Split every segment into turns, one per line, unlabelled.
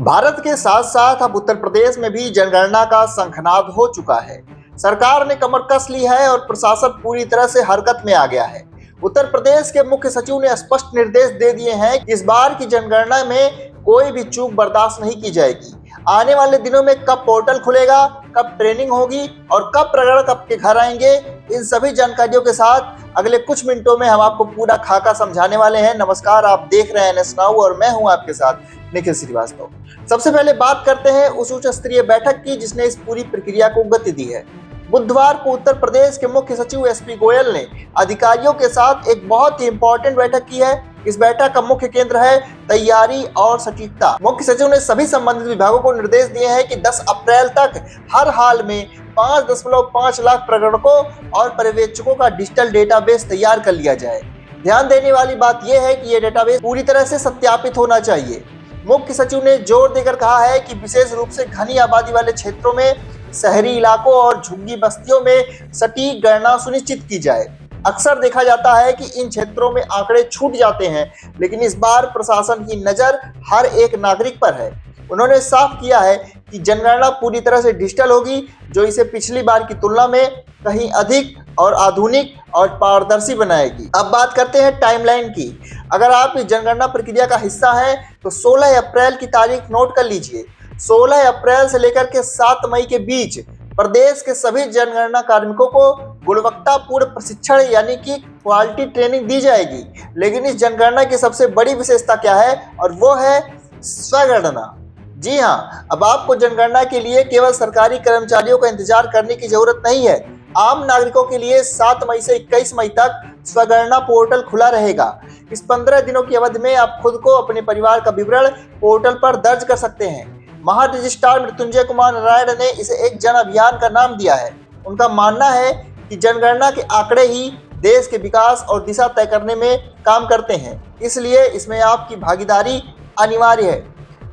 भारत के साथ साथ अब उत्तर प्रदेश में भी जनगणना का शंखनाद हो चुका है। सरकार ने कमर कस ली है और प्रशासन पूरी तरह से हरकत में आ गया है। उत्तर प्रदेश के मुख्य सचिव ने स्पष्ट निर्देश दे दिए हैं कि इस बार की जनगणना में कोई भी चूक बर्दाश्त नहीं की जाएगी। आने वाले दिनों में कब पोर्टल खुलेगा, कब ट्रेनिंग होगी और कब प्रकरण कब के घर आएंगे, इन सभी जानकारियों के साथ अगले कुछ मिनटों में हम आपको पूरा खाका समझाने वाले हैं। नमस्कार, आप देख रहे हैं NS Now और मैं हूं आपके साथ निखिल श्रीवास्तव। सबसे पहले बात करते हैं उस उच्च स्तरीय बैठक की जिसने इस पूरी प्रक्रिया को गति दी है। बुधवार को उत्तर प्रदेश के मुख्य सचिव SP गोयल ने अधिकारियों के साथ एक बहुत ही इंपॉर्टेंट बैठक की है। इस बैठक का मुख्य केंद्र है तैयारी और सटीकता। मुख्य सचिव ने सभी संबंधित विभागों को निर्देश दिए हैं कि 10 अप्रैल तक हर हाल में 5.5 लाख प्रकरणों और पर्यवेक्षकों का डिजिटल डेटाबेस तैयार कर लिया जाए। ध्यान देने वाली बात यह है कि यह डेटाबेस पूरी तरह से सत्यापित होना चाहिए। मुख्य सचिव ने जोर देकर कहा है कि विशेष रूप से घनी आबादी वाले क्षेत्रों में, शहरी इलाकों और झुग्गी बस्तियों में सटीक गणना सुनिश्चित की जाए। अक्सर देखा जाता है कि इन क्षेत्रों में आंकड़े छूट जाते हैं, लेकिन इस बार प्रशासन की नजर हर एक नागरिक पर है। उन्होंने साफ किया है कि जनगणना पूरी तरह से डिजिटल होगी, जो इसे पिछली बार की तुलना में कहीं अधिक और आधुनिक और पारदर्शी बनाएगी। अब बात करते हैं टाइमलाइन की। अगर आप इस जनगणना प्रक्रिया का हिस्सा हैं तो 16 अप्रैल की तारीख नोट कर लीजिए। 16 अप्रैल से लेकर के 7 मई के बीच प्रदेश के सभी जनगणना कार्मिकों को गुणवत्तापूर्ण प्रशिक्षण यानी कि क्वालिटी ट्रेनिंग दी जाएगी। लेकिन इस जनगणना की सबसे बड़ी विशेषता क्या है, और वो है स्वगणना। जी हाँ, अब आपको जनगणना के लिए केवल सरकारी कर्मचारियों का इंतजार करने की जरूरत नहीं है। आम नागरिकों के लिए 7 मई से 21 मई तक स्वगणना पोर्टल खुला रहेगा। इस 15 दिनों की अवधि में आप खुद को, अपने परिवार का विवरण पोर्टल पर दर्ज कर सकते हैं। महा रजिस्ट्रार मृत्युंजय कुमार नारायण ने इसे एक जन अभियान का नाम दिया है। उनका मानना है कि जनगणना के आंकड़े ही देश के विकास और दिशा तय करने में काम करते हैं, इसलिए इसमें आपकी भागीदारी अनिवार्य है।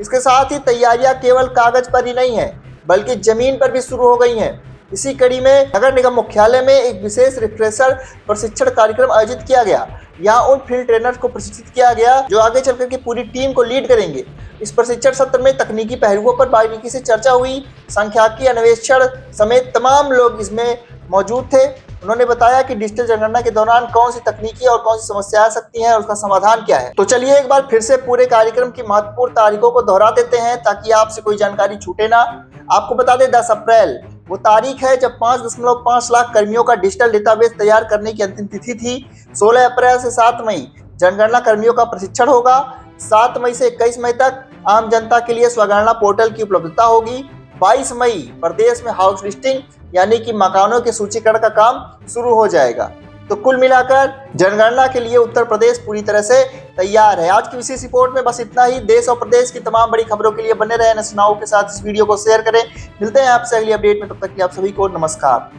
इसके साथ ही तैयारियां केवल कागज पर ही नहीं है, बल्कि जमीन पर भी शुरू हो गई हैं। इसी कड़ी में नगर निगम मुख्यालय में एक विशेष रिफ्रेशर प्रशिक्षण कार्यक्रम आयोजित किया गया। यहाँ उन फील्ड ट्रेनर्स को प्रशिक्षित किया गया जो आगे चलकर के पूरी टीम को लीड करेंगे। इस प्रशिक्षण सत्र में तकनीकी पहलुओं पर बारीकी से चर्चा हुई। सांख्यिकी अन्वेषण समेत तमाम लोग इसमें मौजूद थे। उन्होंने बताया कि डिजिटल जनगणना के दौरान कौन सी तकनीकी और कौन सी समस्याएं आ सकती हैं और उसका समाधान क्या है। तो चलिए एक बार फिर से पूरे कार्यक्रम की महत्वपूर्ण तारीखों को दोहरा देते हैं ताकि आपसे कोई जानकारी छूटे ना। आपको बता दें 10 अप्रैल वो तारीख है जब 5.5 लाख कर्मियों का डिजिटल डेटाबेस तैयार करने की अंतिम तिथि थी। 16 अप्रैल से 7 मई जनगणना कर्मियों का प्रशिक्षण होगा। 7 मई से 21 मई तक आम जनता के लिए स्वगणना पोर्टल की उपलब्धता होगी। 22 मई प्रदेश में हाउस लिस्टिंग यानी कि मकानों के सूचीकरण का काम शुरू हो जाएगा। तो कुल मिलाकर जनगणना के लिए उत्तर प्रदेश पूरी तरह से तैयार है। आज की विशेष रिपोर्ट में बस इतना ही। देश और प्रदेश की तमाम बड़ी खबरों के लिए बने रहे NS Now के साथ इस वीडियो को शेयर करें। मिलते हैं आपसे अगली अपडेट में, तब तक के आप सभी को नमस्कार।